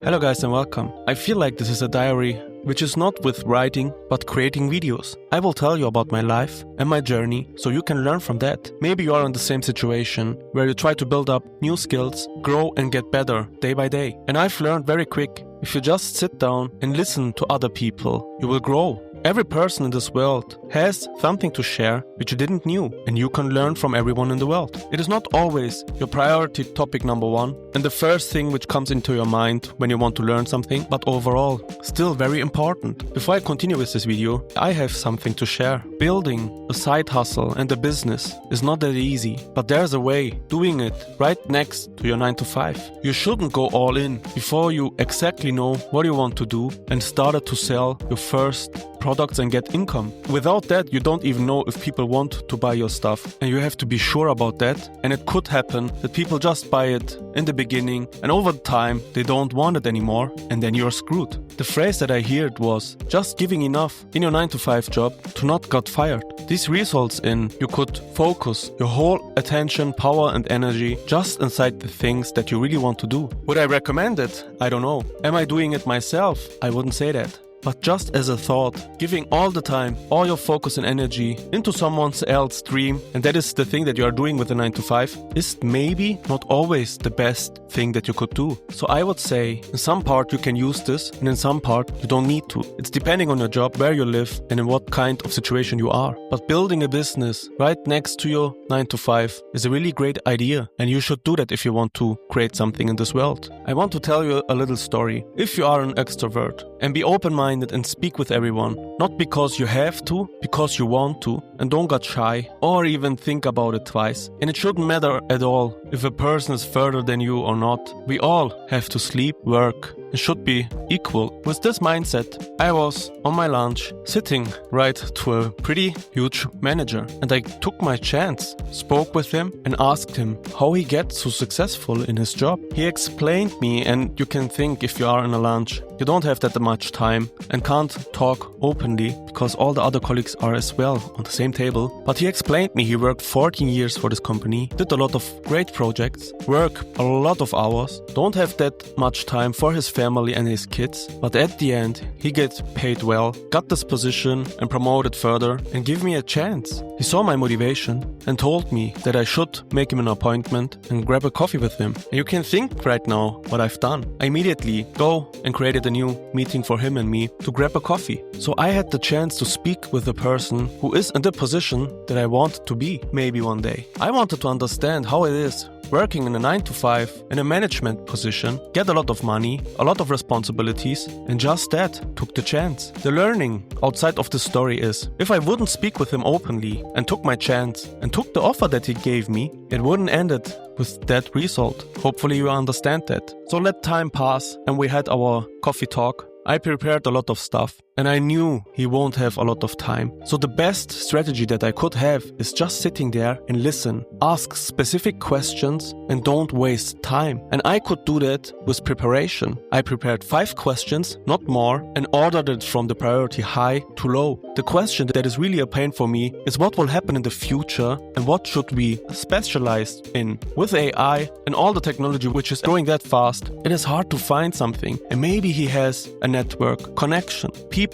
Hello guys and welcome. I feel like this is a diary, which is not with writing, but creating videos. I will tell you about my life and my journey, so you can learn from that. Maybe you are in the same situation, where you try to build up new skills, grow and get better day by day. And I've learned very quick, if you just sit down and listen to other people, you will grow. Every person in this world has something to share which you didn't knew, and you can learn from everyone in the world. It is not always your priority topic number one and the first thing which comes into your mind when you want to learn something, but overall, still very important. Before I continue with this video, I have something to share. Building a side hustle and a business is not that easy, but there's a way, doing it right next to your 9 to 5. You shouldn't go all in before you exactly know what you want to do and started to sell your first products and get income. Without that, you don't even know if people want to buy your stuff, and you have to be sure about that. And it could happen that people just buy it in the beginning and over time they don't want it anymore, and then you're screwed. The phrase that I heard was just giving enough in your 9 to 5 job to not get fired. This results in you could focus your whole attention, power and energy just inside the things that you really want to do. Would I recommend it? I don't know. Am I doing it myself? I wouldn't say that. But just as a thought, giving all the time, all your focus and energy into someone else's dream, and that is the thing that you are doing with the 9 to 5, is maybe not always the best thing that you could do. So I would say, in some part you can use this, and in some part you don't need to. It's depending on your job, where you live, and in what kind of situation you are. But building a business right next to your 9 to 5 is a really great idea, and you should do that if you want to create something in this world. I want to tell you a little story. If you are an extrovert, and be open-minded and speak with everyone, not because you have to, because you want to, and don't get shy or even think about it twice. And it shouldn't matter at all if a person is further than you or not. We all have to sleep, work, and should be equal. With this mindset, I was on my lunch sitting right to a pretty huge manager, and I took my chance, spoke with him and asked him how he gets so successful in his job. He explained me, and you can think if you are in a lunch, you don't have that much time and can't talk openly because all the other colleagues are as well on the same table. But he explained me he worked 14 years for this company, did a lot of great projects, work a lot of hours, don't have that much time for his family and his kids, but at the end he gets paid well, got this position and promoted further and give me a chance. He saw my motivation and told me that I should make him an appointment and grab a coffee with him. And you can think right now what I've done. I immediately go and created a new meeting for him and me to grab a coffee. So I had the chance to speak with a person who is in the position that I want to be maybe one day. I wanted to understand how it is working in a 9 to 5 in a management position, get a lot of money, a lot of responsibilities, and just that, took the chance. The learning outside of the story is, if I wouldn't speak with him openly and took my chance and took the offer that he gave me, it wouldn't end it with that result. Hopefully you understand that. So let time pass and we had our coffee talk. I prepared a lot of stuff and I knew he won't have a lot of time. So the best strategy that I could have is just sitting there and listen, ask specific questions and don't waste time. And I could do that with preparation. I prepared 5 questions, not more, and ordered it from the priority high to low. The question that is really a pain for me is what will happen in the future and what should we specialize in. With AI and all the technology which is growing that fast, it is hard to find something. And maybe he has a network, connection, people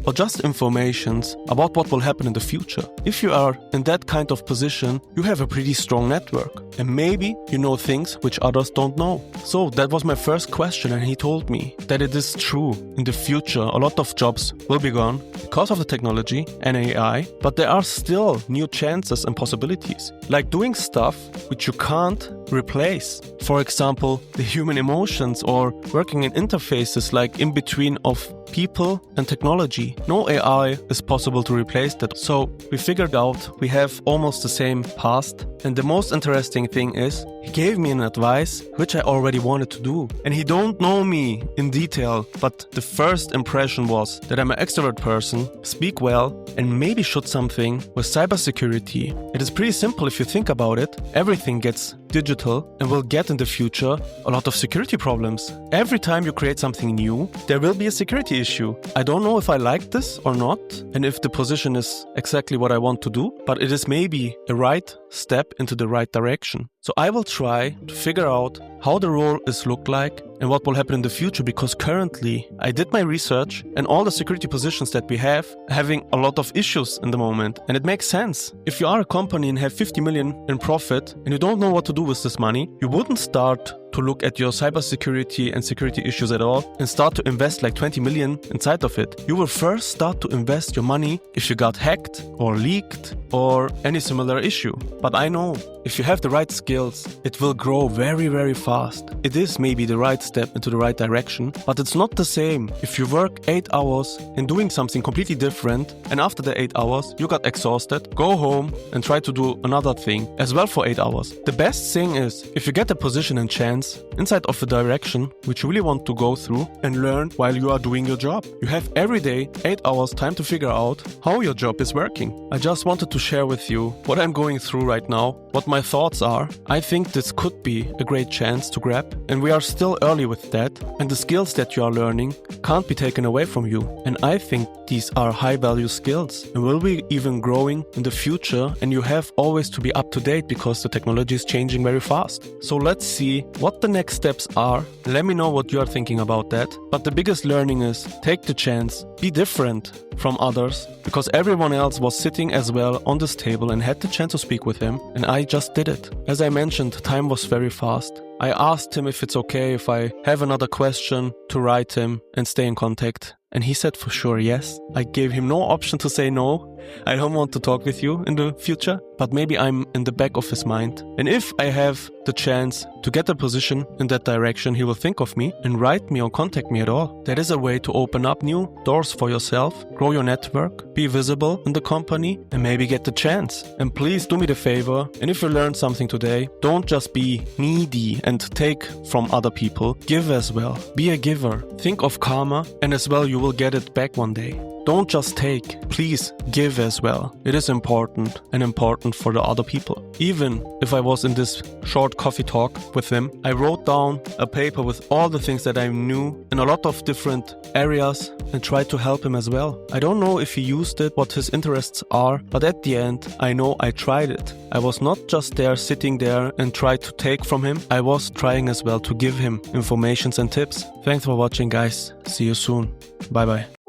or just informations about what will happen in the future. If you are in that kind of position, you have a pretty strong network. And maybe you know things which others don't know. So that was my first question, and he told me that it is true. In the future, a lot of jobs will be gone because of the technology and AI, but there are still new chances and possibilities, like doing stuff which you can't replace. For example, the human emotions or working in interfaces like in between of people and technology. No AI is possible to replace that. So we figured out we have almost the same past. And the most interesting thing is, he gave me an advice which I already wanted to do. And he don't know me in detail, but the first impression was that I'm an extrovert person, speak well, and maybe should something with cybersecurity. It is pretty simple if you think about it. Everything gets digital and will get in the future a lot of security problems. Every time you create something new, there will be a security issue. I don't know if I like this or not, and if the position is exactly what I want to do, but it is maybe a right step into the right direction. So I will try to figure out how the role is look like and what will happen in the future, because currently I did my research and all the security positions that we have having a lot of issues in the moment. And it makes sense. If you are a company and have 50 million in profit and you don't know what to do with this money, you wouldn't start to look at your cybersecurity and security issues at all and start to invest like 20 million inside of it. You will first start to invest your money if you got hacked or leaked or any similar issue. But I know if you have the right skills, it will grow very, very fast. It is maybe the right step into the right direction, but it's not the same if you work 8 hours in doing something completely different and after the 8 hours you got exhausted, go home and try to do another thing as well for 8 hours. The best thing is if you get a position and chance inside of the direction which you really want to go through and learn while you are doing your job. You have every day 8 hours time to figure out how your job is working. I just wanted to share with you what I'm going through right now, what my thoughts are. I think this could be a great chance to grab, and we are still early with that, and the skills that you are learning can't be taken away from you. And I think these are high value skills and will be even growing in the future, and you have always to be up to date because the technology is changing very fast. So let's see what the next steps are. Let me know what you are thinking about that. But the biggest learning is take the chance, be different from others, because everyone else was sitting as well on this table and had the chance to speak with him, and I just did it. As I mentioned, time was very fast. I asked him if it's okay if I have another question to write him and stay in contact. And he said for sure yes. I gave him no option to say no. I don't want to talk with you in the future, but maybe I'm in the back of his mind. And if I have the chance to get a position in that direction, he will think of me and write me or contact me at all. That is a way to open up new doors for yourself, grow your network, be visible in the company, and maybe get the chance. And please do me the favor, and if you learned something today, don't just be needy and take from other people. Give as well. Be a giver. Think of karma, and as well you will get it back one day. Don't just take, please give as well. It is important and important for the other people. Even if I was in this short coffee talk with him, I wrote down a paper with all the things that I knew in a lot of different areas and tried to help him as well. I don't know if he used it, what his interests are, but at the end, I know I tried it. I was not just there sitting there and tried to take from him. I was trying as well to give him informations and tips. Thanks for watching, guys. See you soon. Bye bye.